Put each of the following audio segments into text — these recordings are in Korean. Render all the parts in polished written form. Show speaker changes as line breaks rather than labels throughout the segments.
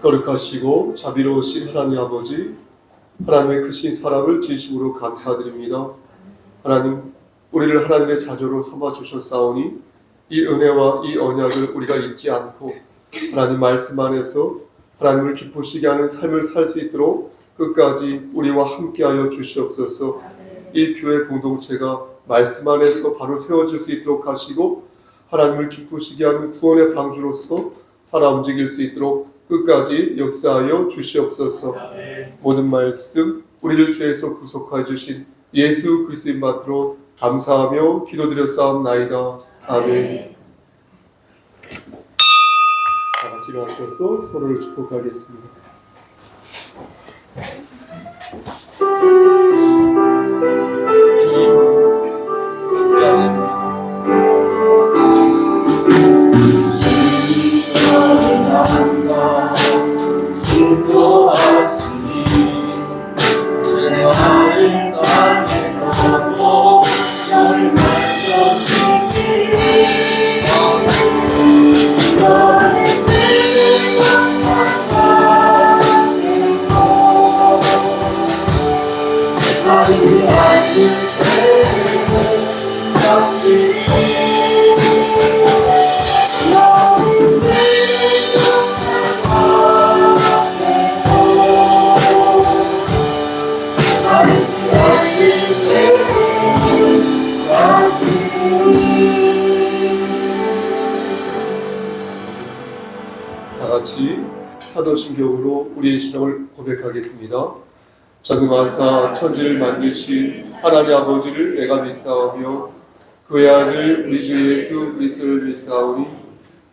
거룩하시고 자비로우신 하나님 아버지, 하나님의 크신 사랑을 진심으로 감사드립니다. 하나님, 우리를 하나님의 자녀로 삼아주셨사오니 이 은혜와 이 언약을 우리가 잊지 않고 하나님 말씀 안에서 하나님을 기쁘시게 하는 삶을 살 수 있도록 끝까지 우리와 함께하여 주시옵소서. 이 교회 공동체가 말씀 안에서 바로 세워질 수 있도록 하시고 하나님을 기쁘시게 하는 구원의 방주로서 살아 움직일 수 있도록 끝까지 역사하여 주시옵소서. 모든 말씀 우리를 죄에서 구속하여 주신 예수 그리스도의 이름으로 감사하며 기도드렸사옵나이다. 아멘. 다 같이 일어나셔서 서로를 축복하겠습니다. 주님 함께하십니다.
기뻐하시니 내 마음 땅에서도 널 만져주시기를 너의 뜻을 감사하겠고 아니 않는 삶을 남기리
같이 사도신경으로 우리의 신앙을 고백하겠습니다. 전능하사 천지를 만드신 하나님 아버지를 내가 믿사오며 그의 아들 우리 주 예수 그리스도를 믿사오니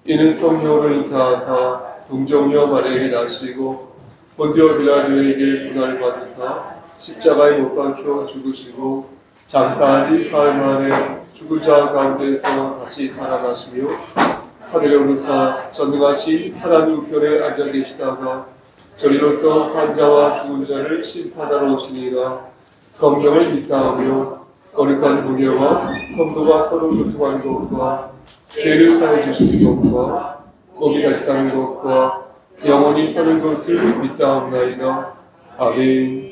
이는 성령으로 잉태하사 동정녀 마리아에게 나시고 본디오 빌라도에게 고난을 받으사 십자가에 못 박혀 죽으시고 장사한 지 사흘 만에 죽은 자 가운데서 다시 살아나시며 하늘에 오르사 전능하신 하나님 우편에 앉아 계시다가 저리로서 산자와 죽은 자를 심판하러 오시니이다. 성령을 믿사오며 거룩한 공예와 성도가 서로 교통하는 것과 죄를 사해 주시는 것과 몸이 다시 사는 것과 영원히 사는 것을 믿사옵나이다. 아멘.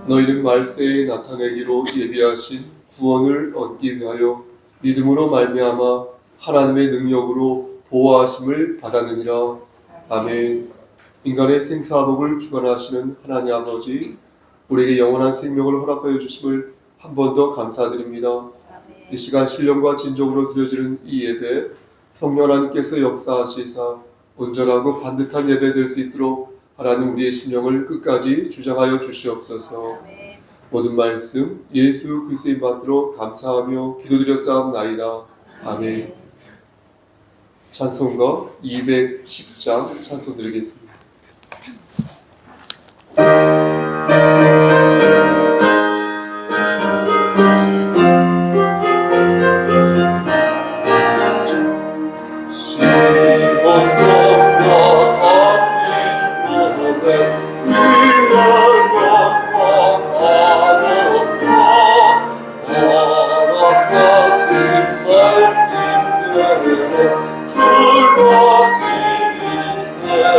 너희는 말세에 나타내기로 예비하신 구원을 얻기 위하여 믿음으로 말미암아 하나님의 능력으로 보호하심을 받았느니라. 아멘. 인간의 생사복을 주관하시는 하나님 아버지, 우리에게 영원한 생명을 허락하여 주심을 한 번 더 감사드립니다. 이 시간 신령과 진정으로 드려지는 이 예배, 성령 하나님께서 역사하시사 온전하고 반듯한 예배 될 수 있도록 하나님 우리의 심령을 끝까지 주장하여 주시옵소서. 모든 말씀 예수 그리스도의 이름으로 감사하며 기도드렸사옵나이다. 아멘. 찬송가 210장 찬송 드리겠습니다.
주로 지으세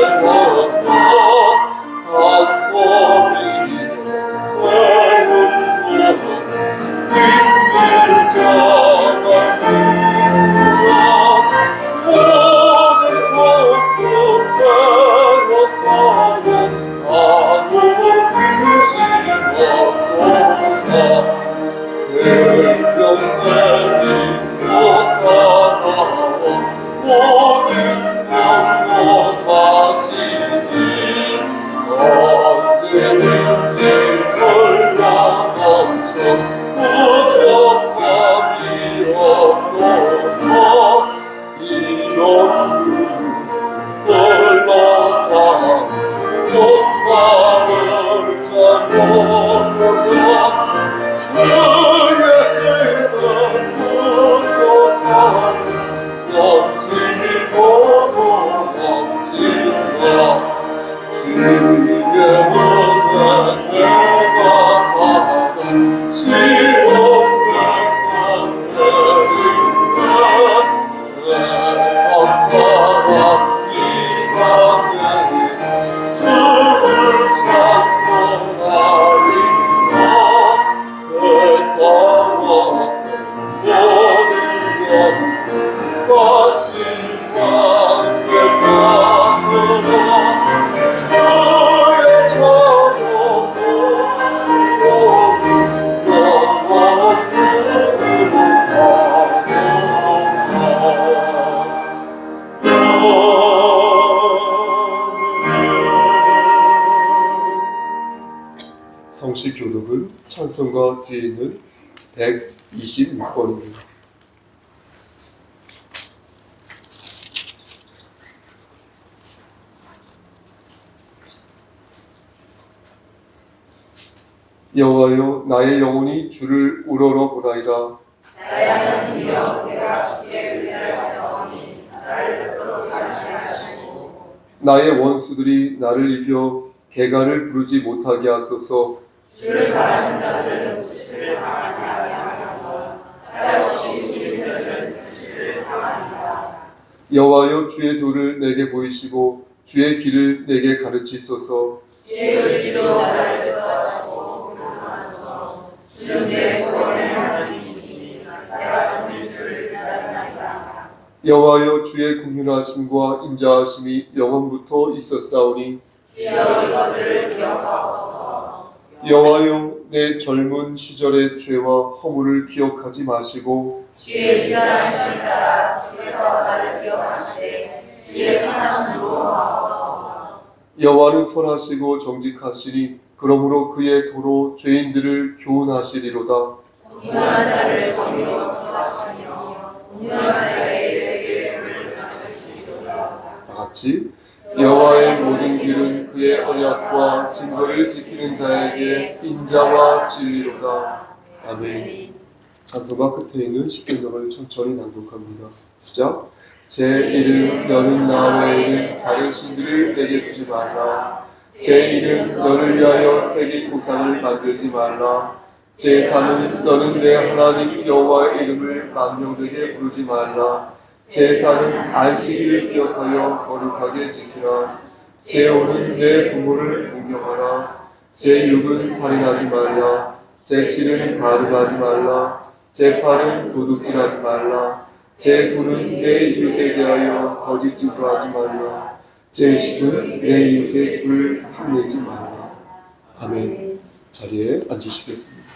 찬송가 뒤에 있는 126번입니다. 여호와여, 나의 영혼이 주를 우러러 보나이다.
나의 하나님이여, 내가 주께 의지하였사오니 나를 베풀어 자유케 하시고
나의 원수들이 나를 이겨 개가를 부르지 못하게 하소서.
주를 바라는 자들은 수치를 당하지 아니하며 까닭없이 죽이는 자들은 수치를 당하리라.
여호와여, 주의 도를 내게 보이시고 주의 길을 내게 가르치소서.
주의 의지로 나를 지도하시고 구원하소서. 주는 내 구원의 하나님이시니 내가 주님 주를 기다리나이다.
여호와여, 주의 긍휼하심과 인자하심이 영원부터 있었사오니
주여 이것들을 기억하옵소서.
여호와여, 내 젊은 시절의 죄와 허물을 기억하지 마시고
주의 인자하심을 따라 주께서 나를 기억하시되 주의 선하심으로 마옵소서.
여호와는 선하시고 정직하시니 그러므로 그의 도로 죄인들을 교훈하시리로다.
온유한 자를 정의로 지도하시며 온유한 자의 일에게 물을 가르치시리로다.
다 같이 여호와의 모든 길은 그의 언약과 증거를 지키는 자에게 인자와 진리로다. 아멘. 찬송가 끝에 있는 십계명을 천천히 낭독합니다. 시작. 제 이름 너는 나 외에는 다른 신들을 내게 두지 말라. 제 이름 너를 위하여 새긴 우상을 만들지 말라. 제 3은 너는 내 하나님 여호와의 이름을 망령되게 부르지 말라. 제 4는 안식일을 기억하여 거룩하게 지키라. 제 5는 내 부모를 공경하라. 제 6은 살인하지 말라. 제 7은 가늠하지 말라. 제 8은 도둑질하지 말라. 제 9는 내 이웃에 대하여 거짓 증거하지 말라. 제 10은 내 이웃의 집을 탐내지 말라. 아멘. 자리에 앉으시겠습니다.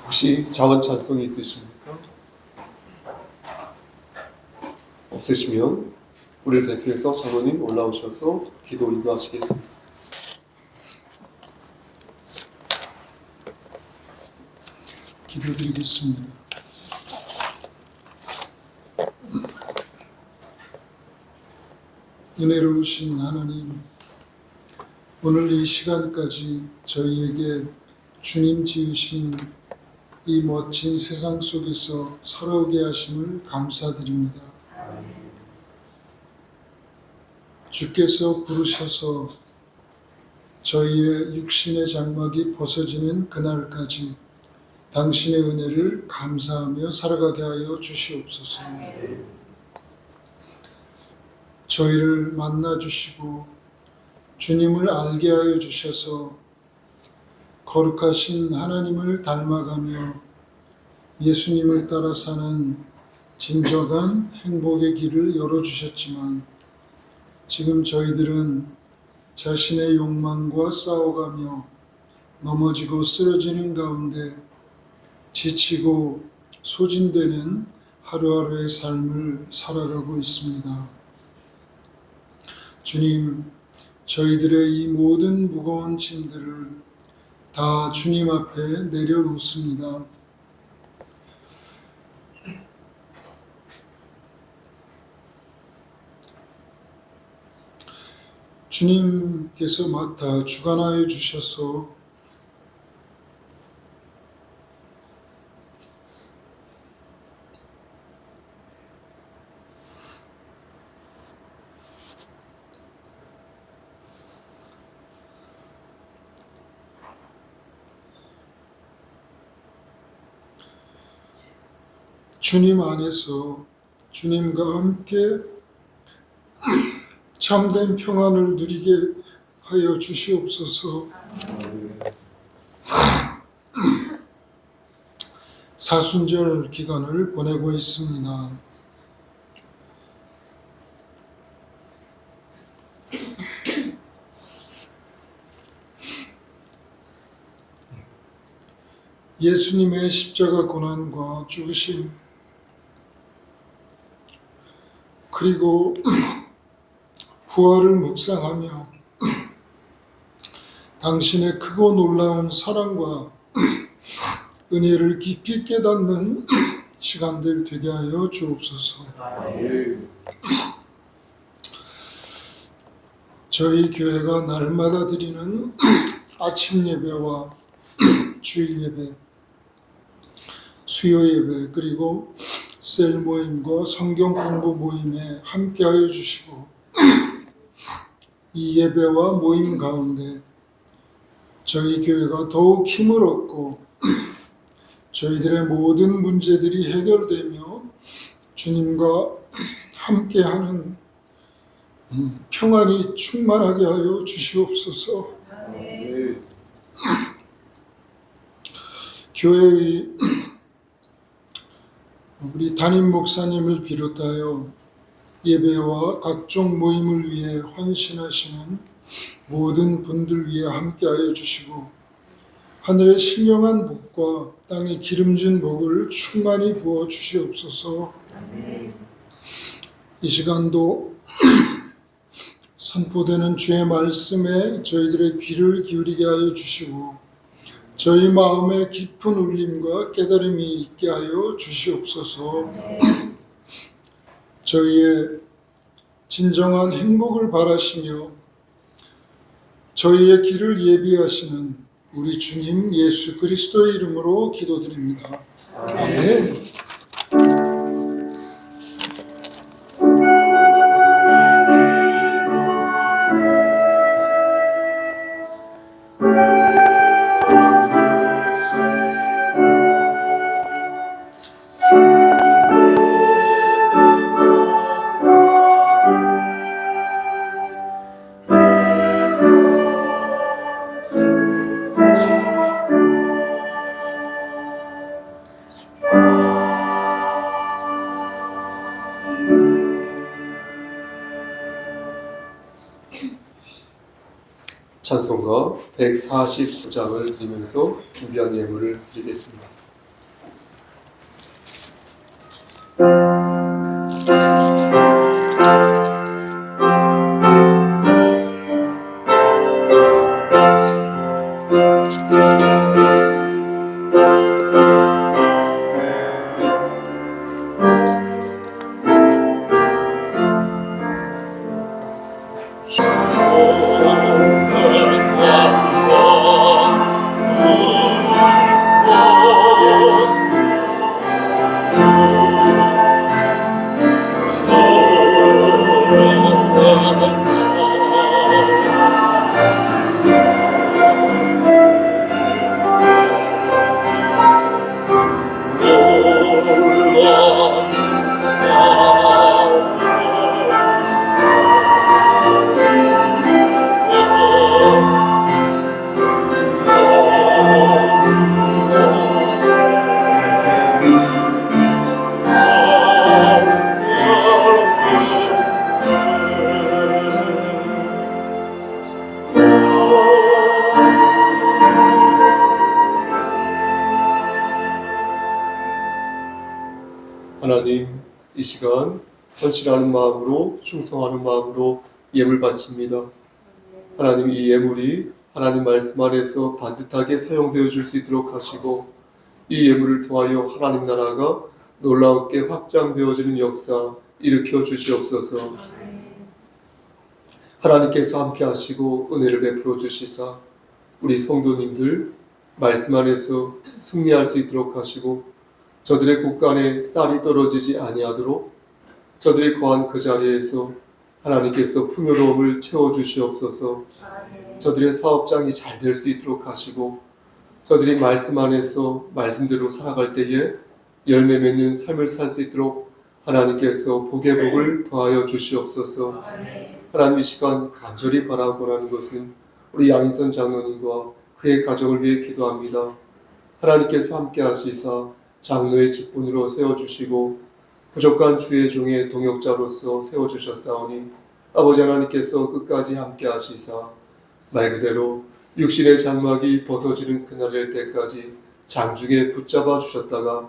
혹시 자원 찬송이 있으십니까? 없으시면 우리를 대표해서 장로님 올라오셔서 기도 인도하시겠습니다.
기도드리겠습니다. 은혜로우신 하나님, 오늘 이 시간까지 저희에게 주님 지으신 이 멋진 세상 속에서 살아오게 하심을 감사드립니다. 주께서 부르셔서 저희의 육신의 장막이 벗어지는 그날까지 당신의 은혜를 감사하며 살아가게 하여 주시옵소서. 저희를 만나 주시고 주님을 알게 하여 주셔서 거룩하신 하나님을 닮아가며 예수님을 따라 사는 진정한 행복의 길을 열어주셨지만 지금 저희들은 자신의 욕망과 싸워가며 넘어지고 쓰러지는 가운데 지치고 소진되는 하루하루의 삶을 살아가고 있습니다. 주님, 저희들의 이 모든 무거운 짐들을 다 주님 앞에 내려놓습니다. 주님께서 맡아 주관하여 주셔서 주님 안에서 주님과 함께 참된 평안을 누리게 하여 주시옵소서. 사순절 기간을 보내고 있습니다. 예수님의 십자가 고난과 죽으심, 그리고 부활을 묵상하며 당신의 크고 놀라운 사랑과 은혜를 깊이 깨닫는 시간들 되게 하여 주옵소서. 저희 교회가 날마다 드리는 아침 예배와 주일 예배, 수요 예배, 그리고 셀 모임과 성경 공부 모임에 함께하여 주시고, 이 예배와 모임 가운데 저희 교회가 더욱 힘을 얻고 저희들의 모든 문제들이 해결되며 주님과 함께하는 평안이 충만하게 하여 주시옵소서. 교회의 우리 담임 목사님을 비롯하여 예배와 각종 모임을 위해 헌신하시는 모든 분들 위해 함께하여 주시고, 하늘의 신령한 복과 땅의 기름진 복을 충만히 부어 주시옵소서. 이 시간도 선포되는 주의 말씀에 저희들의 귀를 기울이게 하여 주시고, 저희 마음에 깊은 울림과 깨달음이 있게 하여 주시옵소서. 저희의 진정한 행복을 바라시며 저희의 길을 예비하시는 우리 주님 예수 그리스도의 이름으로 기도드립니다. 아멘.
찬송가 149장을 드리면서 준비한 예물을 드리겠습니다. 하나님, 이 시간 헌신하는 마음으로, 충성하는 마음으로 예물 바칩니다. 하나님, 이 예물이 하나님 말씀 안에서 반듯하게 사용되어 줄 수 있도록 하시고, 이 예물을 통하여 하나님 나라가 놀랍게 확장되어지는 역사 일으켜 주시옵소서. 하나님께서 함께 하시고 은혜를 베풀어 주시사 우리 성도님들 말씀 안에서 승리할 수 있도록 하시고, 저들의 곳간에 쌀이 떨어지지 아니하도록 저들이 거한 그 자리에서 하나님께서 풍요로움을 채워주시옵소서. 저들의 사업장이 잘 될 수 있도록 하시고, 저들이 말씀 안에서 말씀대로 살아갈 때에 열매 맺는 삶을 살 수 있도록 하나님께서 복의 복을 더하여 주시옵소서. 하나님, 이 시간 간절히 바라고 하는 것은 우리 양인선 장로님과 그의 가정을 위해 기도합니다. 하나님께서 함께 하시사 장로의 직분으로 세워주시고 부족한 주의 종의 동역자로서 세워주셨사오니 아버지 하나님께서 끝까지 함께 하시사 말 그대로 육신의 장막이 벗어지는 그날일 때까지 장중에 붙잡아 주셨다가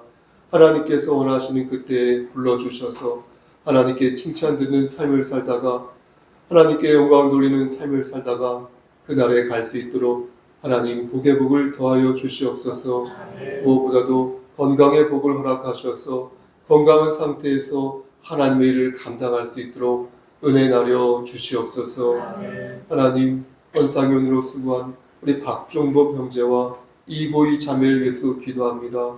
하나님께서 원하시는 그때에 불러주셔서 하나님께 칭찬 듣는 삶을 살다가 하나님께 영광 돌리는 삶을 살다가 그날에 갈 수 있도록 하나님 복의 복을 더하여 주시옵소서. 무엇보다도 건강의 복을 허락하셔서 건강한 상태에서 하나님의 일을 감당할 수 있도록 은혜 나려 주시옵소서. 하나님 헌상연으로 수고한 우리 박종범 형제와 이보희 자매를 위해서 기도합니다.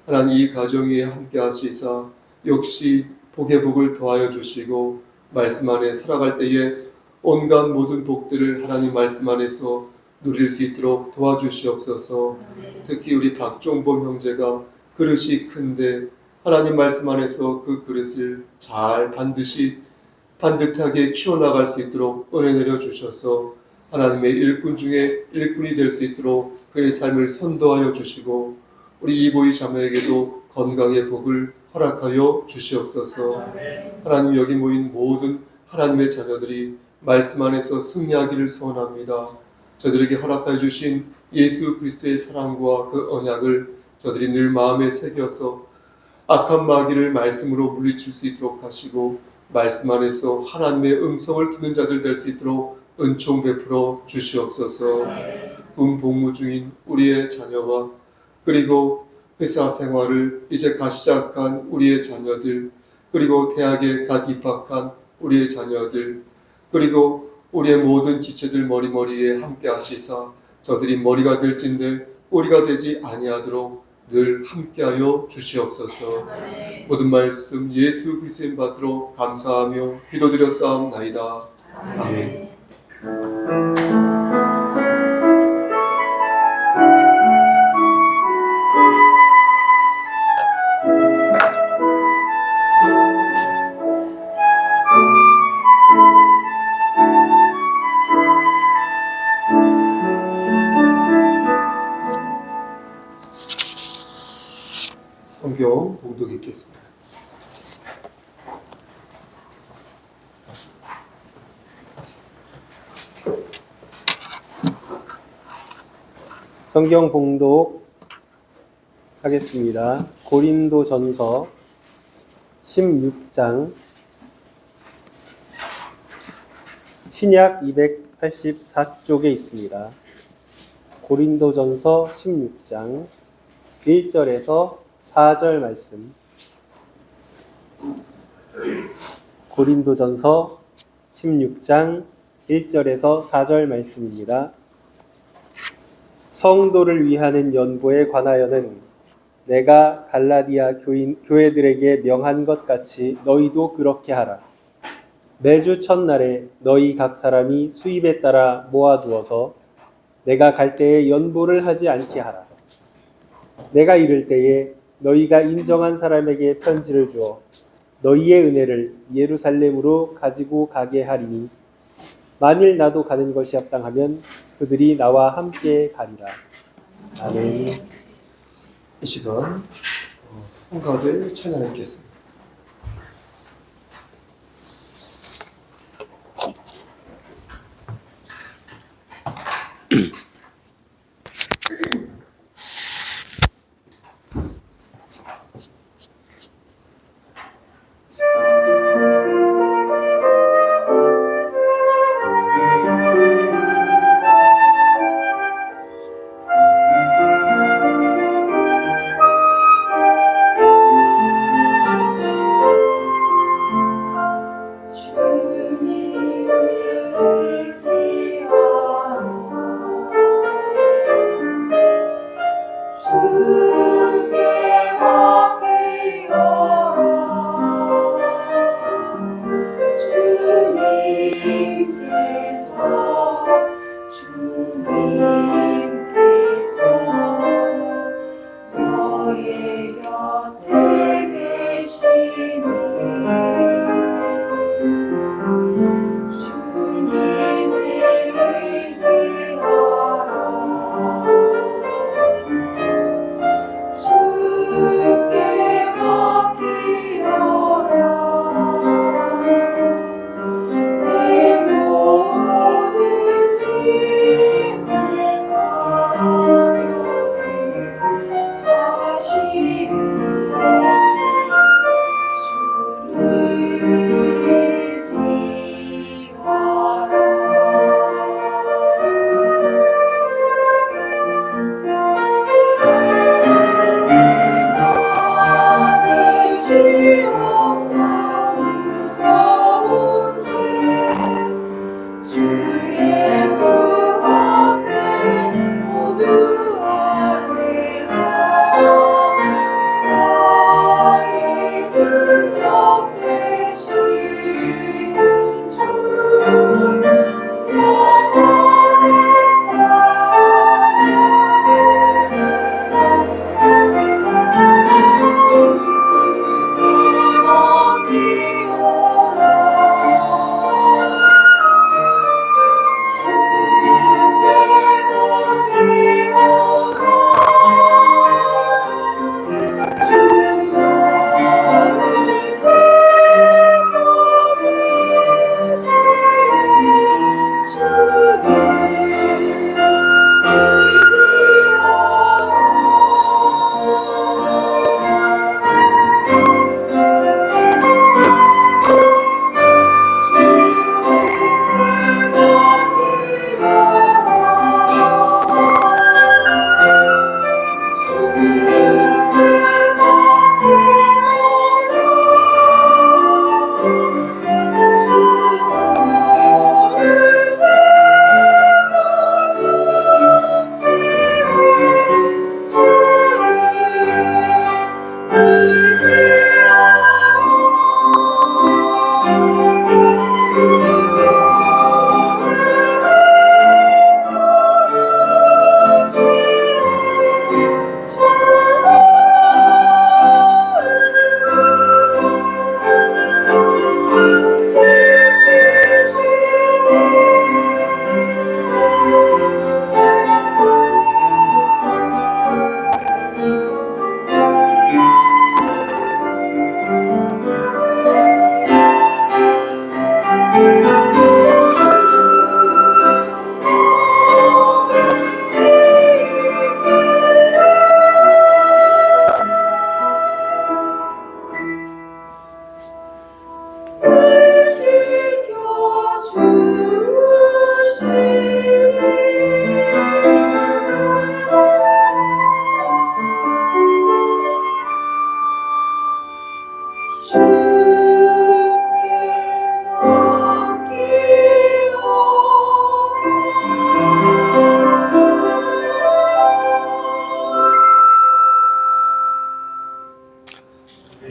하나님 이 가정에 함께 하시사 역시 복의 복을 더하여 주시고 말씀 안에 살아갈 때에 온갖 모든 복들을 하나님 말씀 안에서 누릴 수 있도록 도와주시옵소서. 특히 우리 박종범 형제가 그릇이 큰데 하나님 말씀 안에서 그 그릇을 잘 반듯하게 키워나갈 수 있도록 은혜 내려 주셔서 하나님의 일꾼 중에 일꾼이 될 수 있도록 그의 삶을 선도하여 주시고 우리 이보희 자매에게도 건강의 복을 허락하여 주시옵소서. 하나님 여기 모인 모든 하나님의 자녀들이 말씀 안에서 승리하기를 소원합니다. 저들에게 허락하여 주신 예수 그리스도의 사랑과 그 언약을 저들이 늘 마음에 새겨서 악한 마귀를 말씀으로 물리칠 수 있도록 하시고 말씀 안에서 하나님의 음성을 듣는 자들 될 수 있도록 은총 베풀어 주시옵소서. 군 복무 중인 우리의 자녀와 그리고 회사 생활을 이제 갓 시작한 우리의 자녀들, 그리고 대학에 갓 입학한 우리의 자녀들, 그리고 우리의 모든 지체들 머리머리에 함께 하시사 저들이 머리가 될진데 꼬리가 되지 아니하도록 늘 함께하여 주시옵소서. 모든 말씀 예수 그리스도의 받들어 감사하며 기도드렸사옵나이다. 아멘. 성경 봉독 읽겠습니다.
성경 봉독 하겠습니다. 고린도전서 16장 신약 284쪽에 있습니다. 고린도전서 16장 1절에서 4절 말씀. 고린도전서 16장 1절에서 4절 말씀입니다. 성도를 위하는 연고에 관하여는 내가 갈라디아 교회들에게 명한 것 같이 너희도 그렇게 하라. 매주 첫날에 너희 각 사람이 수입에 따라 모아두어서 내가 갈 때에 연보를 하지 않게 하라. 내가 이를 때에 너희가 인정한 사람에게 편지를 주어 너희의 은혜를 예루살렘으로 가지고 가게 하리니 만일 나도 가는 것이 합당하면 그들이 나와 함께 가리라. 아멘.
이 시간 성가대 찬양하겠습니다.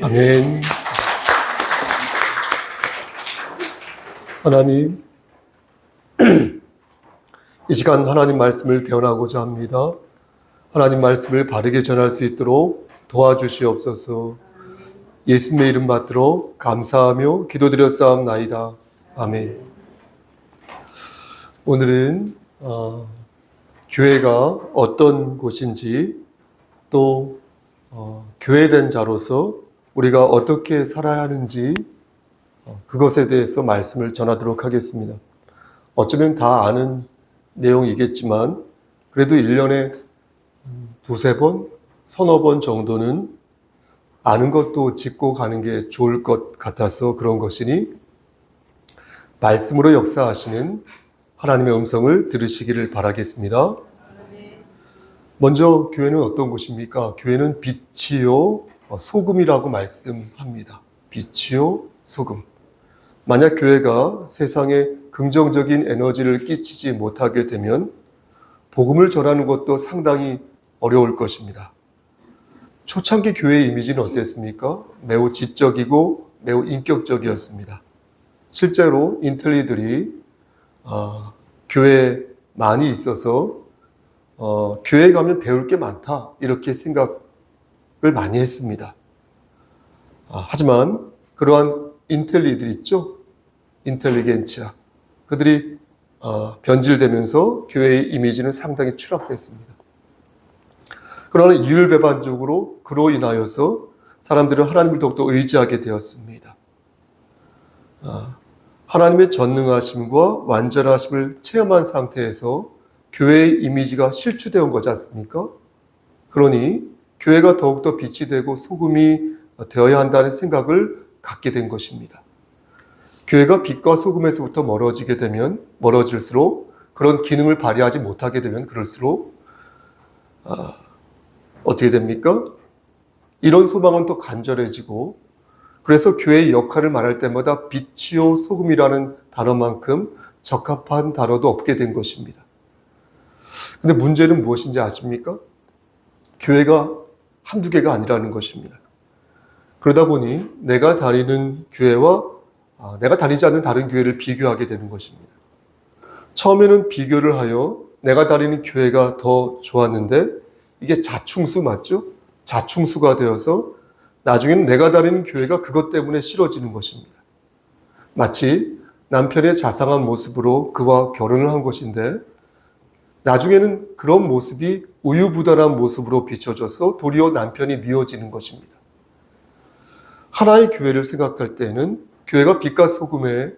아멘. 하나님, 이 시간 하나님 말씀을 대언하고자 합니다. 하나님 말씀을 바르게 전할 수 있도록 도와주시옵소서. 예수님의 이름 받들어 감사하며 기도드렸사옵나이다. 아멘. 오늘은 교회가 어떤 곳인지 또 교회된 자로서 우리가 어떻게 살아야 하는지 그것에 대해서 말씀을 전하도록 하겠습니다. 어쩌면 다 아는 내용이겠지만 그래도 1년에 두세 번, 서너 번 정도는 아는 것도 짚고 가는 게 좋을 것 같아서 그런 것이니 말씀으로 역사하시는 하나님의 음성을 들으시기를 바라겠습니다. 먼저 교회는 어떤 곳입니까? 교회는 빛이요 소금이라고 말씀합니다. 빛이요 소금. 만약 교회가 세상에 긍정적인 에너지를 끼치지 못하게 되면 복음을 전하는 것도 상당히 어려울 것입니다. 초창기 교회의 이미지는 어땠습니까? 매우 지적이고 매우 인격적이었습니다. 실제로 인텔리들이 교회에 많이 있어서 교회에 가면 배울 게 많다 이렇게 생각을 많이 했습니다. 하지만 그러한 인텔리들 있죠? 인텔리겐치아. 그들이 변질되면서 교회의 이미지는 상당히 추락됐습니다. 그러나 이율배반적으로 그로 인하여서 사람들은 하나님을 더욱더 의지하게 되었습니다. 하나님의 전능하심과 완전하심을 체험한 상태에서 교회의 이미지가 실추되어 온 거지 않습니까? 그러니 교회가 더욱더 빛이 되고 소금이 되어야 한다는 생각을 갖게 된 것입니다. 교회가 빛과 소금에서부터 멀어지게 되면 멀어질수록 그런 기능을 발휘하지 못하게 되면 그럴수록 어떻게 됩니까? 이런 소망은 또 간절해지고 그래서 교회의 역할을 말할 때마다 빛이요 소금이라는 단어만큼 적합한 단어도 없게 된 것입니다. 근데 문제는 무엇인지 아십니까? 교회가 한두 개가 아니라는 것입니다. 그러다 보니 내가 다니는 교회와 내가 다니지 않는 다른 교회를 비교하게 되는 것입니다. 처음에는 비교를 하여 내가 다니는 교회가 더 좋았는데 이게 자충수 맞죠? 자충수가 되어서 나중에는 내가 다니는 교회가 그것 때문에 싫어지는 것입니다. 마치 남편의 자상한 모습으로 그와 결혼을 한 것인데 나중에는 그런 모습이 우유부단한 모습으로 비춰져서 도리어 남편이 미워지는 것입니다. 하나의 교회를 생각할 때는 교회가 빛과 소금의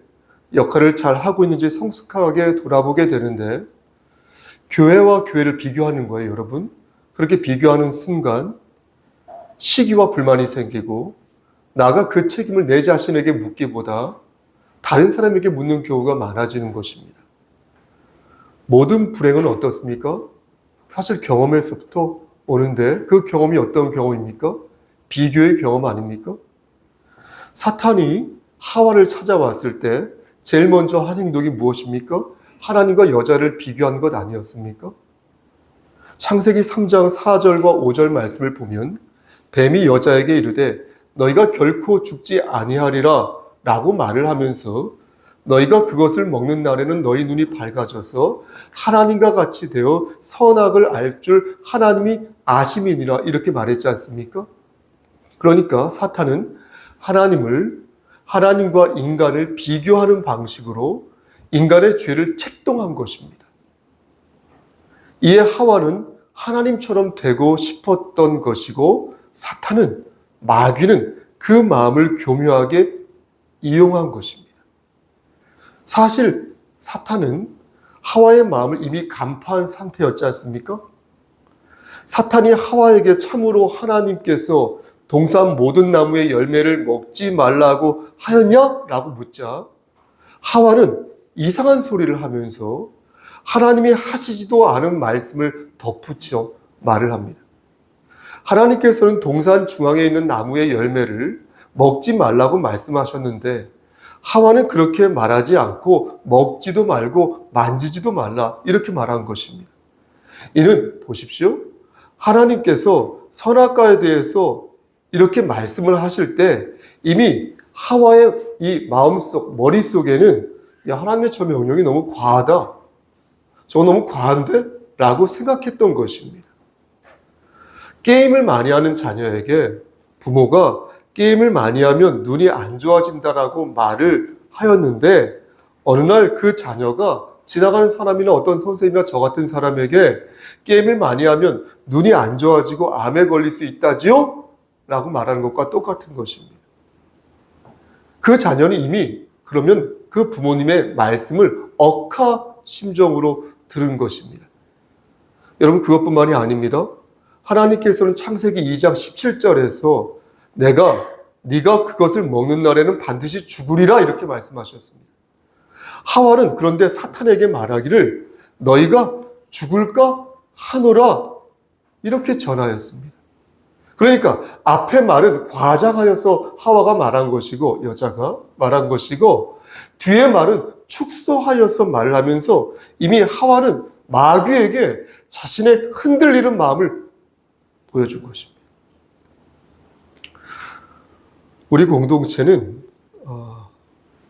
역할을 잘 하고 있는지 성숙하게 돌아보게 되는데 교회와 교회를 비교하는 거예요, 여러분. 그렇게 비교하는 순간 시기와 불만이 생기고 나가 그 책임을 내 자신에게 묻기보다 다른 사람에게 묻는 경우가 많아지는 것입니다. 모든 불행은 어떻습니까? 사실 경험에서부터 오는데 그 경험이 어떤 경험입니까? 비교의 경험 아닙니까? 사탄이 하와를 찾아왔을 때 제일 먼저 한 행동이 무엇입니까? 하나님과 여자를 비교한 것 아니었습니까? 창세기 3장 4절과 5절 말씀을 보면 뱀이 여자에게 이르되 너희가 결코 죽지 아니하리라 라고 말을 하면서 너희가 그것을 먹는 날에는 너희 눈이 밝아져서 하나님과 같이 되어 선악을 알 줄 하나님이 아심이니라 이렇게 말했지 않습니까? 그러니까 사탄은 하나님과 인간을 비교하는 방식으로 인간의 죄를 책동한 것입니다. 이에 하와는 하나님처럼 되고 싶었던 것이고 사탄은 마귀는 그 마음을 교묘하게 이용한 것입니다. 사실 사탄은 하와의 마음을 이미 간파한 상태였지 않습니까? 사탄이 하와에게 참으로 하나님께서 동산 모든 나무의 열매를 먹지 말라고 하였냐? 라고 묻자 하와는 이상한 소리를 하면서 하나님이 하시지도 않은 말씀을 덧붙여 말을 합니다. 하나님께서는 동산 중앙에 있는 나무의 열매를 먹지 말라고 말씀하셨는데 하와는 그렇게 말하지 않고 먹지도 말고 만지지도 말라 이렇게 말한 것입니다. 이는 보십시오. 하나님께서 선악과에 대해서 이렇게 말씀을 하실 때 이미 하와의 이 마음속, 머릿속에는 야, 하나님의 저 명령이 너무 과하다. 저거 너무 과한데? 라고 생각했던 것입니다. 게임을 많이 하는 자녀에게 부모가 게임을 많이 하면 눈이 안 좋아진다라고 말을 하였는데 어느 날 그 자녀가 지나가는 사람이나 어떤 선생님이나 저 같은 사람에게 게임을 많이 하면 눈이 안 좋아지고 암에 걸릴 수 있다지요? 라고 말하는 것과 똑같은 것입니다. 그 자녀는 이미 그러면 그 부모님의 말씀을 억하심정으로 들은 것입니다. 여러분 그것뿐만이 아닙니다. 하나님께서는 창세기 2장 17절에서 네가 그것을 먹는 날에는 반드시 죽으리라 이렇게 말씀하셨습니다. 하와는 그런데 사탄에게 말하기를 너희가 죽을까 하노라 이렇게 전하였습니다. 그러니까 앞에 말은 과장하여서 하와가 말한 것이고 여자가 말한 것이고 뒤에 말은 축소하여서 말을 하면서 이미 하와는 마귀에게 자신의 흔들리는 마음을 보여준 것입니다. 우리 공동체는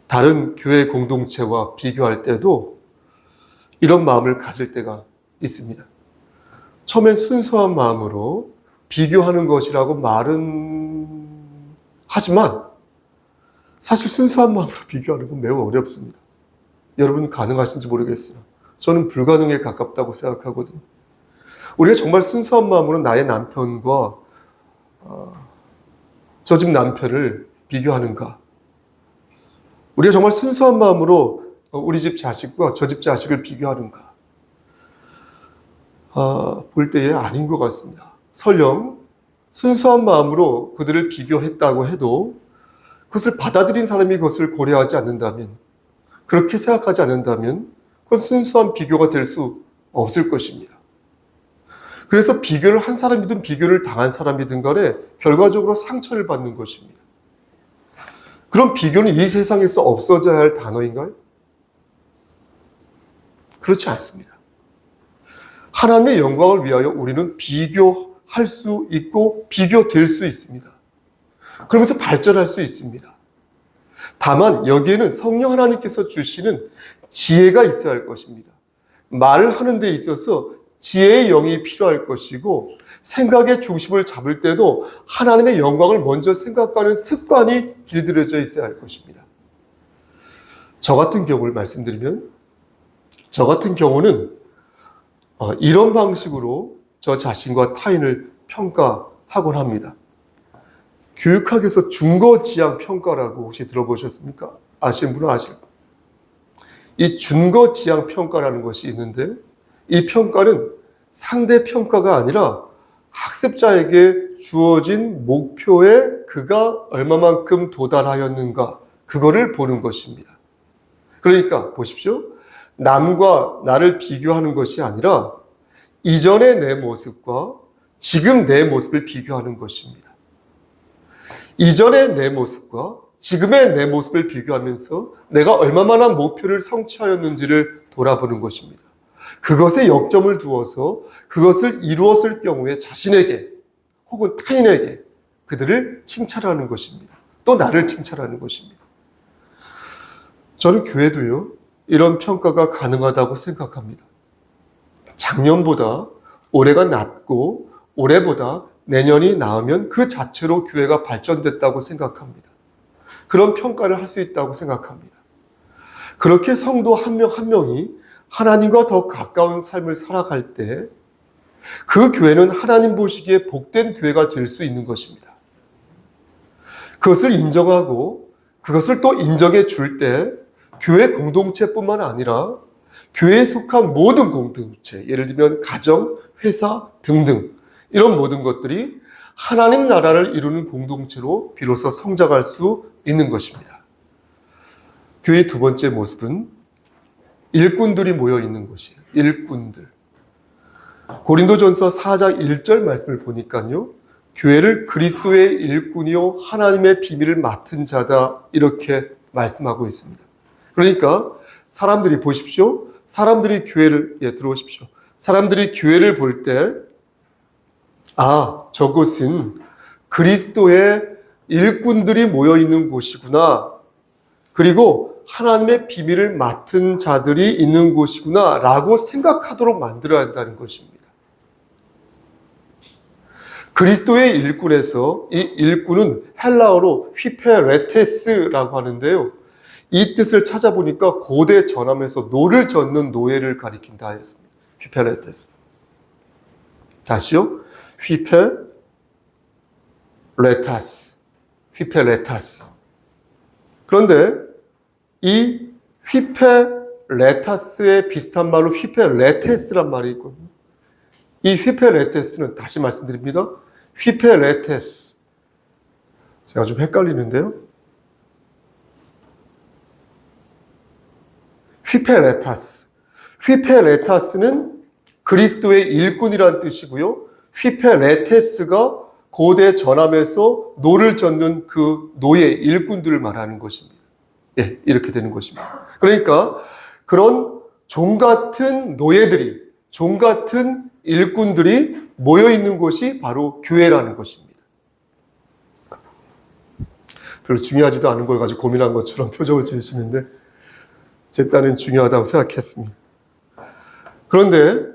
다른 교회 공동체와 비교할 때도 이런 마음을 가질 때가 있습니다. 처음엔 순수한 마음으로 비교하는 것이라고 말은 하지만 사실 순수한 마음으로 비교하는 건 매우 어렵습니다. 여러분 가능하신지 모르겠어요. 저는 불가능에 가깝다고 생각하거든요. 우리가 정말 순수한 마음으로 나의 남편과 저 집 남편을 비교하는가? 우리가 정말 순수한 마음으로 우리 집 자식과 저 집 자식을 비교하는가? 볼 때에 아닌 것 같습니다. 설령 순수한 마음으로 그들을 비교했다고 해도 그것을 받아들인 사람이 그것을 고려하지 않는다면, 그렇게 생각하지 않는다면 그건 순수한 비교가 될 수 없을 것입니다. 그래서 비교를 한 사람이든 비교를 당한 사람이든 간에 결과적으로 상처를 받는 것입니다. 그럼 비교는 이 세상에서 없어져야 할 단어인가요? 그렇지 않습니다. 하나님의 영광을 위하여 우리는 비교할 수 있고 비교될 수 있습니다. 그러면서 발전할 수 있습니다. 다만 여기에는 성령 하나님께서 주시는 지혜가 있어야 할 것입니다. 말을 하는 데 있어서 지혜의 영이 필요할 것이고 생각의 중심을 잡을 때도 하나님의 영광을 먼저 생각하는 습관이 길들여져 있어야 할 것입니다. 저 같은 경우를 말씀드리면 저 같은 경우는 이런 방식으로 저 자신과 타인을 평가하곤 합니다. 교육학에서 준거지향 평가라고 혹시 들어보셨습니까? 아시는 분은 아실 거예요. 이 준거지향 평가라는 것이 있는데 이 평가는 상대 평가가 아니라 학습자에게 주어진 목표에 그가 얼마만큼 도달하였는가 그거를 보는 것입니다. 그러니까 보십시오. 남과 나를 비교하는 것이 아니라 이전의 내 모습과 지금 내 모습을 비교하는 것입니다. 이전의 내 모습과 지금의 내 모습을 비교하면서 내가 얼마나 목표를 성취하였는지를 돌아보는 것입니다. 그것에 역점을 두어서 그것을 이루었을 경우에 자신에게 혹은 타인에게 그들을 칭찬하는 것입니다. 또 나를 칭찬하는 것입니다. 저는 교회도요, 이런 평가가 가능하다고 생각합니다. 작년보다 올해가 낫고 올해보다 내년이 나으면 그 자체로 교회가 발전됐다고 생각합니다. 그런 평가를 할 수 있다고 생각합니다. 그렇게 성도 한 명 한 명이 하나님과 더 가까운 삶을 살아갈 때 그 교회는 하나님 보시기에 복된 교회가 될 수 있는 것입니다. 그것을 인정하고 그것을 또 인정해 줄 때 교회 공동체뿐만 아니라 교회에 속한 모든 공동체, 예를 들면 가정, 회사 등등 이런 모든 것들이 하나님 나라를 이루는 공동체로 비로소 성장할 수 있는 것입니다. 교회의 두 번째 모습은 일꾼들이 모여 있는 곳이에요. 일꾼들. 고린도전서 4장 1절 말씀을 보니까요. 교회를 그리스도의 일꾼이요 하나님의 비밀을 맡은 자다 이렇게 말씀하고 있습니다. 그러니까 사람들이 보십시오. 사람들이 교회를 들어오십시오. 사람들이 교회를 볼 때 저곳은 그리스도의 일꾼들이 모여 있는 곳이구나. 그리고 하나님의 비밀을 맡은 자들이 있는 곳이구나 라고 생각하도록 만들어야 한다는 것입니다. 그리스도의 일꾼에서 이 일꾼은 헬라어로 휘페레테스라고 하는데요. 이 뜻을 찾아보니까 고대 전함에서 노를 젓는 노예를 가리킨다 했습니다. 휘페레테스. 다시요. 휘페레타스. 휘페레타스. 그런데 이 휘페레타스의 비슷한 말로 휘페레테스란 말이 있거든요. 이 휘페레테스는 다시 말씀드립니다. 휘페레테스. 제가 좀 헷갈리는데요. 휘페레타스. 휘페레타스는 그리스도의 일꾼이란 뜻이고요. 휘페레테스가 고대 전함에서 노를 젓는 그 노예, 일꾼들을 말하는 것입니다. 예, 이렇게 되는 것입니다. 그러니까 그런 종 같은 노예들이, 종 같은 일꾼들이 모여 있는 곳이 바로 교회라는 것입니다. 별로 중요하지도 않은 걸 가지고 고민한 것처럼 표정을 지으시는데 제 딴엔 중요하다고 생각했습니다. 그런데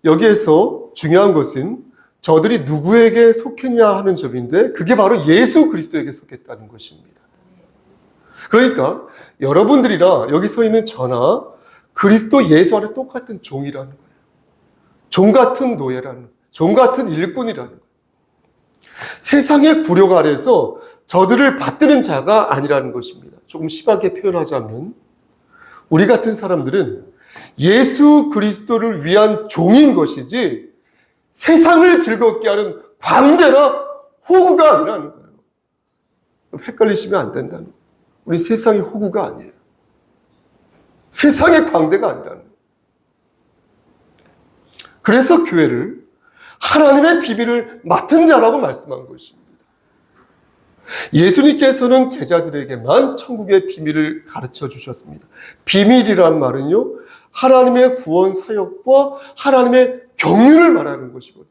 여기에서 중요한 것은 저들이 누구에게 속했냐 하는 점인데 그게 바로 예수 그리스도에게 속했다는 것입니다. 그러니까 여러분들이나 여기 서 있는 저나 그리스도 예수 안에 똑같은 종이라는 거예요. 종 같은 노예라는 거예요. 종 같은 일꾼이라는 거예요. 세상의 굴욕 아래서 저들을 받드는 자가 아니라는 것입니다. 조금 심하게 표현하자면 우리 같은 사람들은 예수 그리스도를 위한 종인 것이지 세상을 즐겁게 하는 광대나 호구가 아니라는 거예요. 헷갈리시면 안 된다는 거예요. 우리 세상의 호구가 아니에요. 세상의 광대가 아니라는 거예요. 그래서 교회를 하나님의 비밀을 맡은 자라고 말씀한 것입니다. 예수님께서는 제자들에게만 천국의 비밀을 가르쳐 주셨습니다. 비밀이란 말은요, 하나님의 구원 사역과 하나님의 경륜을 말하는 것이거든요.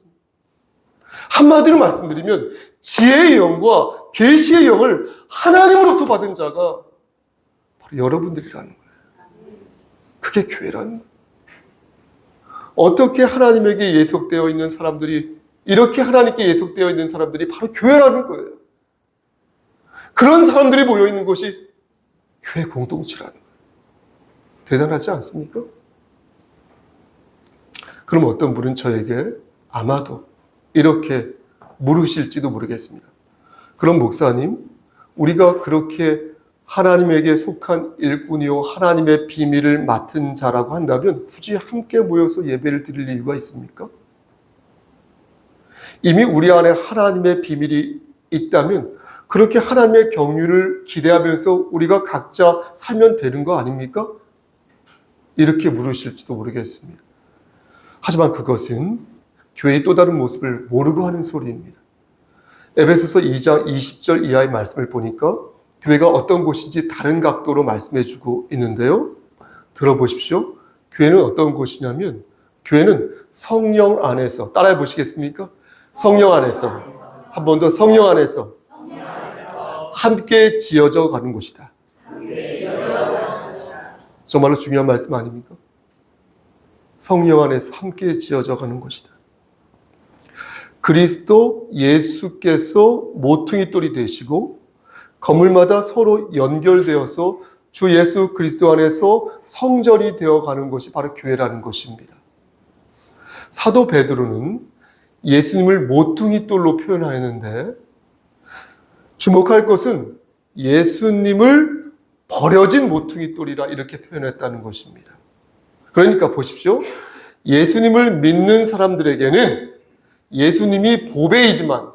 한마디로 말씀드리면 지혜의 영과 계시의 영을 하나님으로부터 받은 자가 바로 여러분들이라는 거예요. 그게 교회라는 거예요. 어떻게 하나님에게 예속되어 있는 사람들이, 이렇게 하나님께 예속되어 있는 사람들이 바로 교회라는 거예요. 그런 사람들이 모여있는 것이 교회 공동체라는 거예요. 대단하지 않습니까? 그럼 어떤 분은 저에게 아마도 이렇게 물으실지도 모르겠습니다. 그럼 목사님, 우리가 그렇게 하나님에게 속한 일꾼이요 하나님의 비밀을 맡은 자라고 한다면 굳이 함께 모여서 예배를 드릴 이유가 있습니까? 이미 우리 안에 하나님의 비밀이 있다면 그렇게 하나님의 경륜을 기대하면서 우리가 각자 살면 되는 거 아닙니까? 이렇게 물으실지도 모르겠습니다. 하지만 그것은 교회의 또 다른 모습을 모르고 하는 소리입니다. 에베소서 2장 20절 이하의 말씀을 보니까 교회가 어떤 곳인지 다른 각도로 말씀해주고 있는데요. 들어보십시오. 교회는 어떤 곳이냐면 교회는 성령 안에서, 따라해 보시겠습니까? 성령 안에서, 한 번 더 성령 안에서 함께 지어져 가는 곳이다. 정말로 중요한 말씀 아닙니까? 성령 안에서 함께 지어져 가는 것이다. 그리스도 예수께서 모퉁이 돌이 되시고 건물마다 서로 연결되어서 주 예수 그리스도 안에서 성전이 되어가는 것이 바로 교회라는 것입니다. 사도 베드로는 예수님을 모퉁이 돌로 표현하였는데 주목할 것은 예수님을 버려진 모퉁이 돌이라 이렇게 표현했다는 것입니다. 그러니까 보십시오. 예수님을 믿는 사람들에게는 예수님이 보배이지만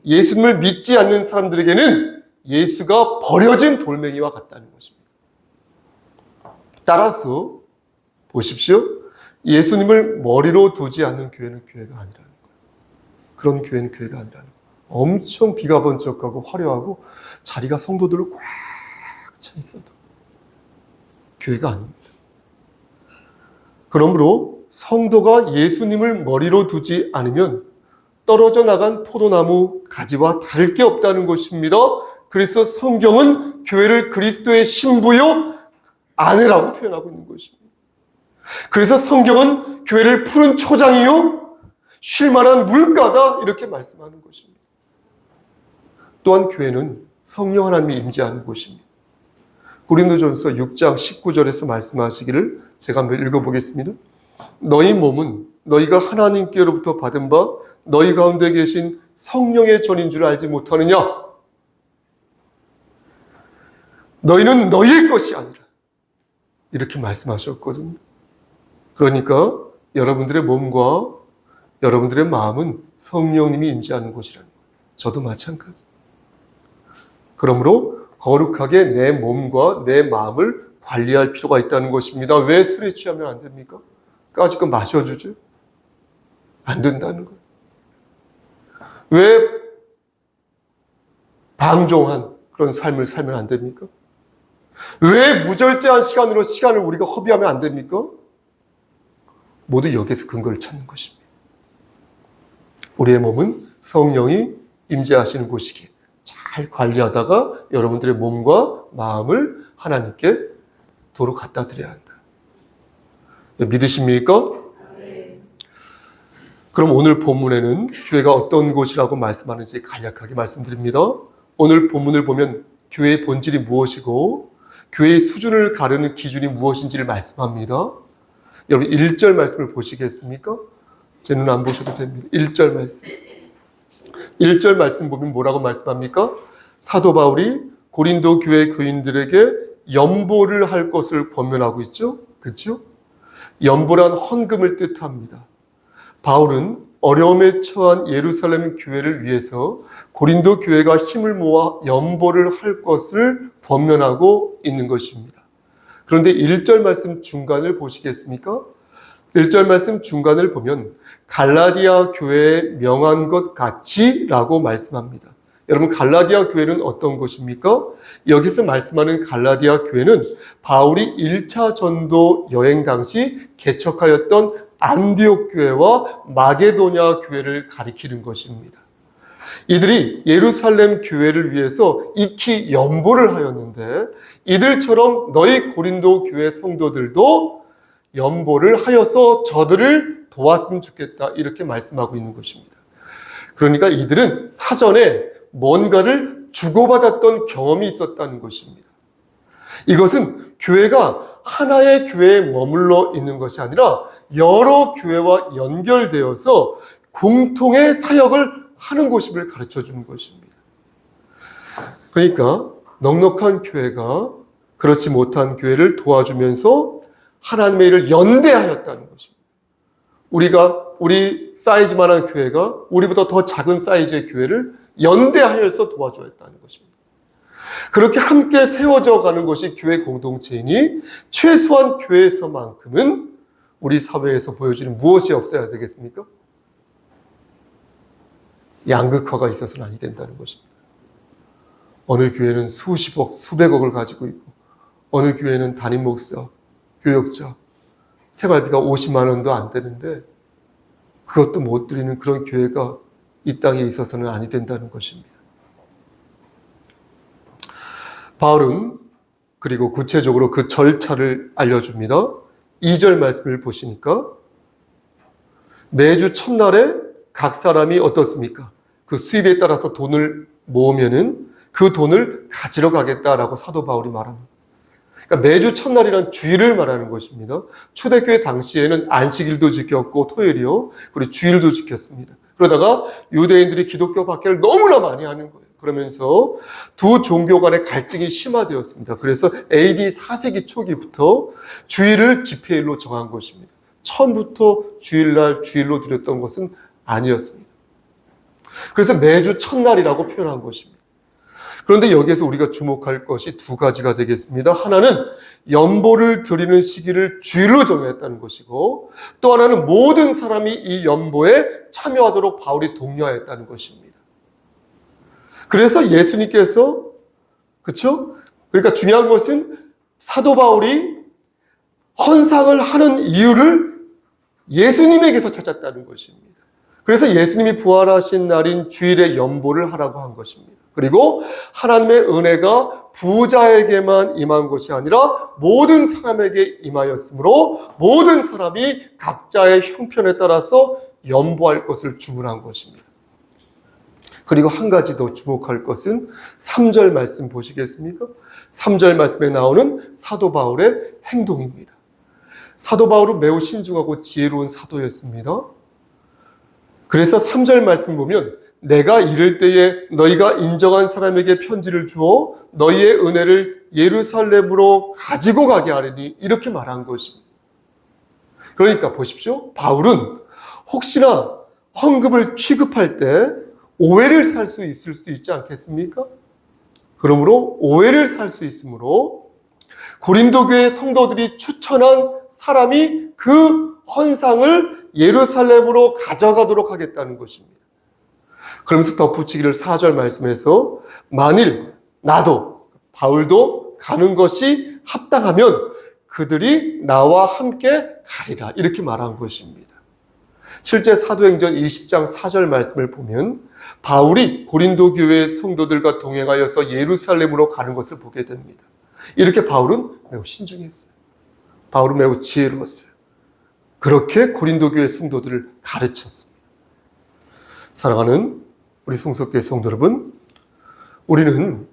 예수님을 믿지 않는 사람들에게는 예수가 버려진 돌멩이와 같다는 것입니다. 따라서 보십시오. 예수님을 머리로 두지 않는 교회는 교회가 아니라는 거예요. 그런 교회는 교회가 아니라는 거예요. 엄청 비가 번쩍하고 화려하고 자리가 성도들로 꽉 차 있어도 교회가 아닙니다. 그러므로 성도가 예수님을 머리로 두지 않으면 떨어져 나간 포도나무 가지와 다를 게 없다는 것입니다. 그래서 성경은 교회를 그리스도의 신부요 아내라고 표현하고 있는 것입니다. 그래서 성경은 교회를 푸른 초장이요 쉴만한 물가다 이렇게 말씀하는 것입니다. 또한 교회는 성령 하나님이 임재하는 곳입니다. 고린도전서 6장 19절에서 말씀하시기를 제가 한번 읽어보겠습니다. 너희 몸은 너희가 하나님께로부터 받은 바 너희 가운데 계신 성령의 전인 줄 알지 못하느냐? 너희는 너희의 것이 아니라 이렇게 말씀하셨거든요. 그러니까 여러분들의 몸과 여러분들의 마음은 성령님이 임재하는 곳이라는 거예요. 저도 마찬가지. 그러므로 거룩하게 내 몸과 내 마음을 관리할 필요가 있다는 것입니다. 왜 술에 취하면 안 됩니까? 까짓 거 마셔주죠. 안 된다는 거예요. 왜 방종한 그런 삶을 살면 안 됩니까? 왜 무절제한 시간으로 시간을 우리가 허비하면 안 됩니까? 모두 여기에서 근거를 찾는 것입니다. 우리의 몸은 성령이 임재하시는 곳이기에 잘 관리하다가 여러분들의 몸과 마음을 하나님께 도로 갖다 드려야 한다. 믿으십니까? 그럼 오늘 본문에는 교회가 어떤 곳이라고 말씀하는지 간략하게 말씀드립니다. 오늘 본문을 보면 교회의 본질이 무엇이고 교회의 수준을 가르는 기준이 무엇인지를 말씀합니다. 여러분 1절 말씀을 보시겠습니까? 제 눈 안 보셔도 됩니다. 1절 말씀. 1절 말씀 보면 뭐라고 말씀합니까? 사도 바울이 고린도 교회 교인들에게 연보를 할 것을 권면하고 있죠. 그렇죠? 연보란 헌금을 뜻합니다. 바울은 어려움에 처한 예루살렘 교회를 위해서 고린도 교회가 힘을 모아 연보를 할 것을 권면하고 있는 것입니다. 그런데 1절 말씀 중간을 보시겠습니까? 1절 말씀 중간을 보면 갈라디아 교회에 명한 것 같이 라고 말씀합니다. 여러분 갈라디아 교회는 어떤 곳입니까? 여기서 말씀하는 갈라디아 교회는 바울이 1차 전도 여행 당시 개척하였던 안디옥 교회와 마게도냐 교회를 가리키는 것입니다. 이들이 예루살렘 교회를 위해서 익히 연보를 하였는데 이들처럼 너희 고린도 교회 성도들도 연보를 하여서 저들을 도왔으면 좋겠다 이렇게 말씀하고 있는 것입니다. 그러니까 이들은 사전에 뭔가를 주고받았던 경험이 있었다는 것입니다. 이것은 교회가 하나의 교회에 머물러 있는 것이 아니라 여러 교회와 연결되어서 공통의 사역을 하는 것임을 가르쳐 주는 것입니다. 그러니까 넉넉한 교회가 그렇지 못한 교회를 도와주면서 하나님의 일을 연대하였다는 것입니다. 우리 사이즈만한 교회가 우리보다 더 작은 사이즈의 교회를 연대하여서 도와주었다는 것입니다. 그렇게 함께 세워져 가는 것이 교회 공동체이니 최소한 교회에서만큼은 우리 사회에서 보여지는 무엇이 없어야 되겠습니까? 양극화가 있어서는 아니 된다는 것입니다. 어느 교회는 수십억, 수백억을 가지고 있고 어느 교회는 담임 목사, 교역자, 생활비가 50만 원도 안 되는데 그것도 못 드리는 그런 교회가 이 땅에 있어서는 아니 된다는 것입니다. 바울은 그리고 구체적으로 그 절차를 알려줍니다. 2절 말씀을 보시니까 매주 첫날에 각 사람이 어떻습니까? 그 수입에 따라서 돈을 모으면은 그 돈을 가지러 가겠다라고 사도 바울이 말합니다. 그러니까 매주 첫날이란 주일을 말하는 것입니다. 초대교회 당시에는 안식일도 지켰고 토요일이요. 그리고 주일도 지켰습니다. 그러다가 유대인들이 기독교 박해를 너무나 많이 하는 거예요. 그러면서 두 종교 간의 갈등이 심화되었습니다. 그래서 AD 4세기 초기부터 주일을 집회일로 정한 것입니다. 처음부터 주일날 주일로 드렸던 것은 아니었습니다. 그래서 매주 첫날이라고 표현한 것입니다. 그런데 여기에서 우리가 주목할 것이 두 가지가 되겠습니다. 하나는 연보를 드리는 시기를 주일로 정했다는 것이고, 또 하나는 모든 사람이 이 연보에 참여하도록 바울이 독려하였다는 것입니다. 그래서 예수님께서, 그렇죠? 그러니까 중요한 것은 사도 바울이 헌상을 하는 이유를 예수님에게서 찾았다는 것입니다. 그래서 예수님이 부활하신 날인 주일에 연보를 하라고 한 것입니다. 그리고 하나님의 은혜가 부자에게만 임한 것이 아니라 모든 사람에게 임하였으므로 모든 사람이 각자의 형편에 따라서 연보할 것을 주문한 것입니다. 그리고 한 가지 더 주목할 것은 3절 말씀 보시겠습니까? 3절 말씀에 나오는 사도 바울의 행동입니다. 사도 바울은 매우 신중하고 지혜로운 사도였습니다. 그래서 3절 말씀 보면 내가 이를 때에 너희가 인정한 사람에게 편지를 주어 너희의 은혜를 예루살렘으로 가지고 가게 하리니 이렇게 말한 것입니다. 그러니까 보십시오. 바울은 혹시나 헌금을 취급할 때 오해를 살 수 있을 수도 있지 않겠습니까? 그러므로 오해를 살 수 있으므로 고린도 교회 성도들이 추천한 사람이 그 헌상을 예루살렘으로 가져가도록 하겠다는 것입니다. 그러면서 덧붙이기를 4절 말씀에서 만일 나도 바울도 가는 것이 합당하면 그들이 나와 함께 가리라 이렇게 말한 것입니다. 실제 사도행전 20장 4절 말씀을 보면 바울이 고린도 교회의 성도들과 동행하여서 예루살렘으로 가는 것을 보게 됩니다. 이렇게 바울은 매우 신중했어요. 바울은 매우 지혜로웠어요. 그렇게 고린도 교회 성도들을 가르쳤습니다. 사랑하는 우리 송석교회 성도 여러분, 우리는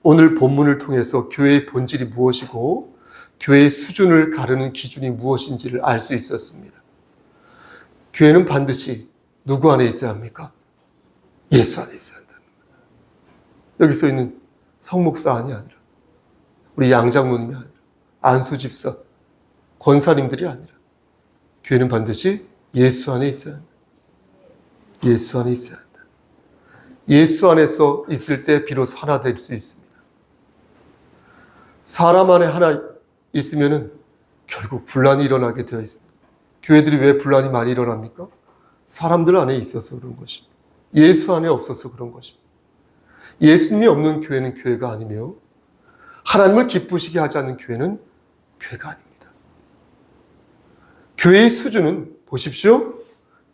오늘 본문을 통해서 교회의 본질이 무엇이고 교회의 수준을 가르는 기준이 무엇인지를 알 수 있었습니다. 교회는 반드시 누구 안에 있어야 합니까? 예수 안에 있어야 한다. 여기 써 있는 성목사안이 아니라 우리 양장로님이 아니라 안수집사, 권사님들이 아니라 교회는 반드시 예수 안에 있어야 한다. 예수 안에 있어야 한다. 예수 안에서 있을 때 비로소 하나 될 수 있습니다. 사람 안에 하나 있으면 결국 분란이 일어나게 되어 있습니다. 교회들이 왜 분란이 많이 일어납니까? 사람들 안에 있어서 그런 것입니다. 예수 안에 없어서 그런 것입니다. 예수님이 없는 교회는 교회가 아니며 하나님을 기쁘시게 하지 않는 교회는 교회가 아닙니다. 교회의 수준은 보십시오.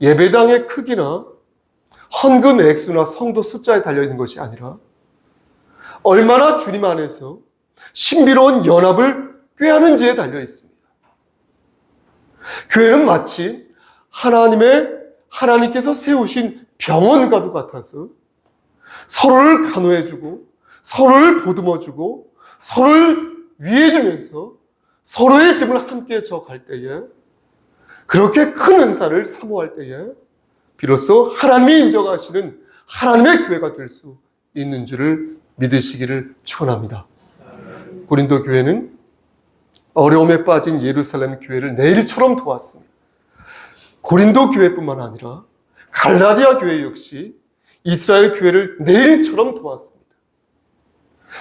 예배당의 크기나 헌금 액수나 성도 숫자에 달려있는 것이 아니라 얼마나 주님 안에서 신비로운 연합을 꾀하는지에 달려있습니다. 교회는 마치 하나님께서 세우신 병원과도 같아서 서로를 간호해주고 서로를 보듬어주고 서로를 위해주면서 서로의 짐을 함께 져갈 때에 그렇게 큰 은사를 사모할 때에 비로소 하나님이 인정하시는 하나님의 교회가 될 수 있는 줄을 믿으시기를 축원합니다. 고린도 교회는 어려움에 빠진 예루살렘 교회를 내일처럼 도왔습니다. 고린도 교회뿐만 아니라 갈라디아 교회 역시 이스라엘 교회를 내일처럼 도왔습니다.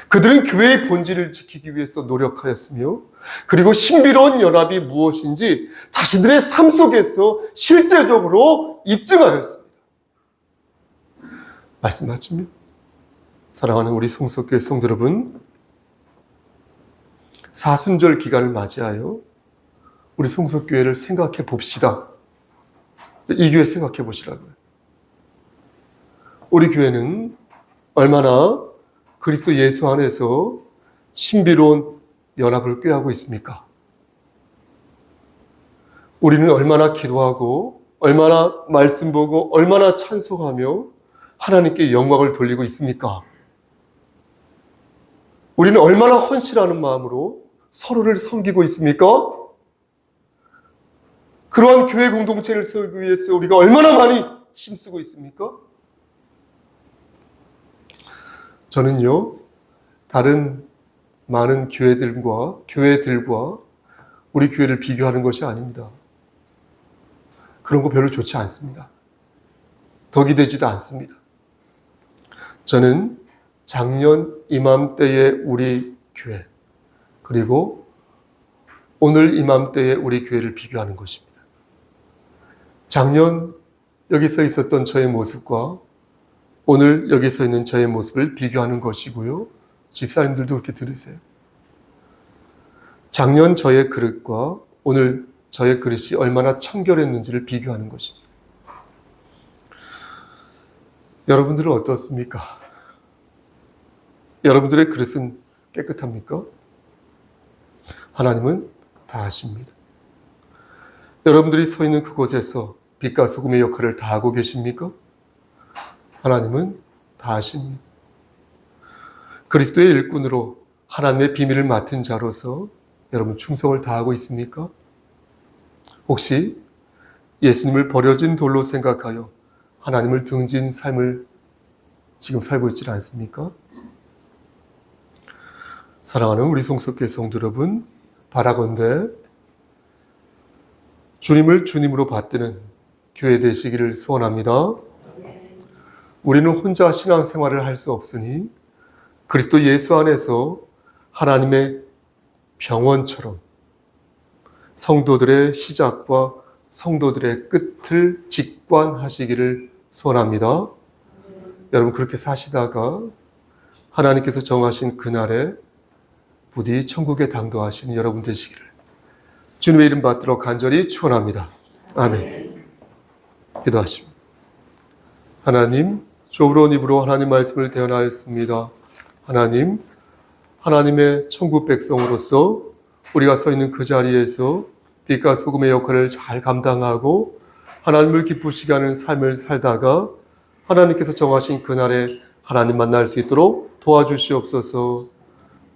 그들은 교회의 본질을 지키기 위해서 노력하였으며 그리고 신비로운 연합이 무엇인지 자신들의 삶 속에서 실제적으로 입증하였습니다. 말씀 맞습니까? 사랑하는 우리 송석교회 성도 여러분, 사순절 기간을 맞이하여 우리 송석교회를 생각해 봅시다. 이 교회 생각해 보시라고요. 우리 교회는 얼마나 그리스도 예수 안에서 신비로운 연합을 꾀하고 있습니까? 우리는 얼마나 기도하고 얼마나 말씀 보고 얼마나 찬송하며 하나님께 영광을 돌리고 있습니까? 우리는 얼마나 헌신하는 마음으로 서로를 섬기고 있습니까? 그러한 교회 공동체를 세우기 위해서 우리가 얼마나 많이 힘쓰고 있습니까? 저는요, 다른 많은 교회들과 우리 교회를 비교하는 것이 아닙니다. 그런 거 별로 좋지 않습니다. 덕이 되지도 않습니다. 저는 작년 이맘때의 우리 교회, 그리고 오늘 이맘때의 우리 교회를 비교하는 것입니다. 작년 여기 서 있었던 저의 모습과 오늘 여기 서 있는 저의 모습을 비교하는 것이고요. 집사님들도 그렇게 들으세요. 작년 저의 그릇과 오늘 저의 그릇이 얼마나 청결했는지를 비교하는 것입니다. 여러분들은 어떻습니까? 여러분들의 그릇은 깨끗합니까? 하나님은 다 아십니다. 여러분들이 서 있는 그곳에서 빛과 소금의 역할을 다 하고 계십니까? 하나님은 다 아십니다. 그리스도의 일꾼으로 하나님의 비밀을 맡은 자로서 여러분 충성을 다하고 있습니까? 혹시 예수님을 버려진 돌로 생각하여 하나님을 등진 삶을 지금 살고 있지 않습니까? 사랑하는 우리 송석교 성도 여러분, 바라건대 주님을 주님으로 받드는 교회 되시기를 소원합니다. 우리는 혼자 신앙생활을 할 수 없으니 그리스도 예수 안에서 하나님의 병원처럼 성도들의 시작과 성도들의 끝을 직관하시기를 소원합니다. 여러분 그렇게 사시다가 하나님께서 정하신 그날에 부디 천국에 당도하시는 여러분 되시기를 주님의 이름 받들어 간절히 축원합니다. 아멘. 기도하십니다. 하나님, 좁은 입으로 하나님 말씀을 대언하였습니다. 하나님, 하나님의 천국 백성으로서 우리가 서 있는 그 자리에서 빛과 소금의 역할을 잘 감당하고 하나님을 기쁘시게 하는 삶을 살다가 하나님께서 정하신 그날에 하나님 만날 수 있도록 도와주시옵소서.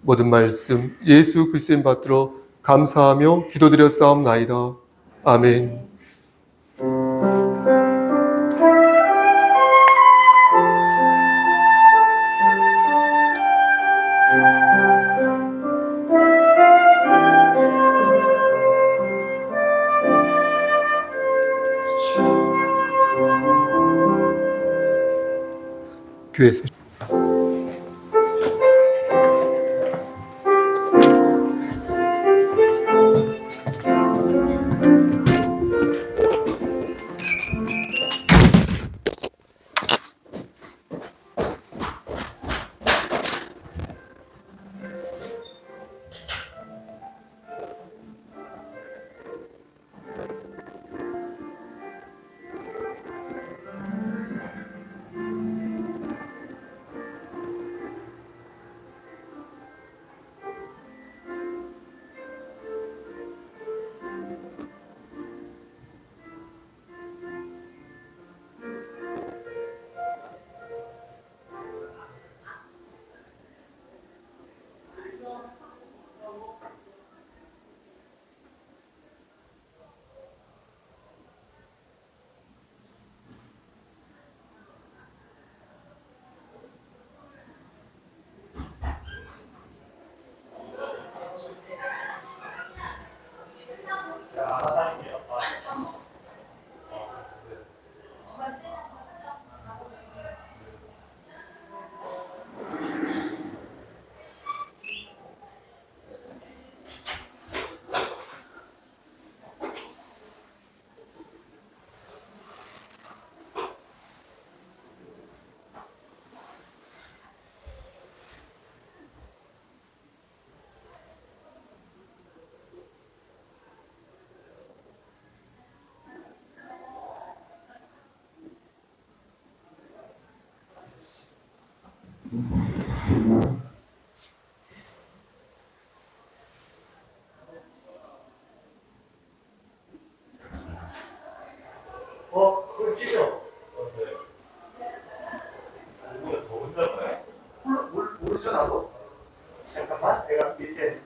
모든 말씀 예수 그리스도인 받들어 감사하며 기도드렸사옵나이다. 아멘. 교회에서
그걸 끼죠? 누구야, 저 혼자인가요? 모르죠, 나도? 잠깐만, 내가 밑에.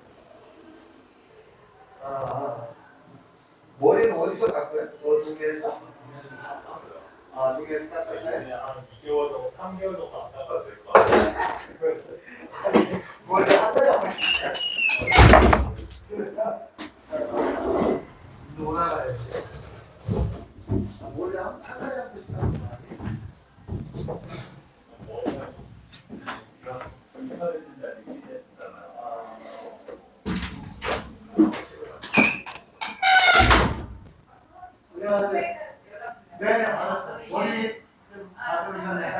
머리는 어디서 깎고요? 두 개에서? 두 개에서 깎았어요?
한 2개월 정도, 3개월 정도 안 닦아도 될 것 같아요.
그랬어요. 머리 한 달 잡고 있어요. 놀아가야지. 머리 한 달 잡고 싶다는 거 아니에요? 받았어요. 네, 받았어요. 머리 좀 받으셨네.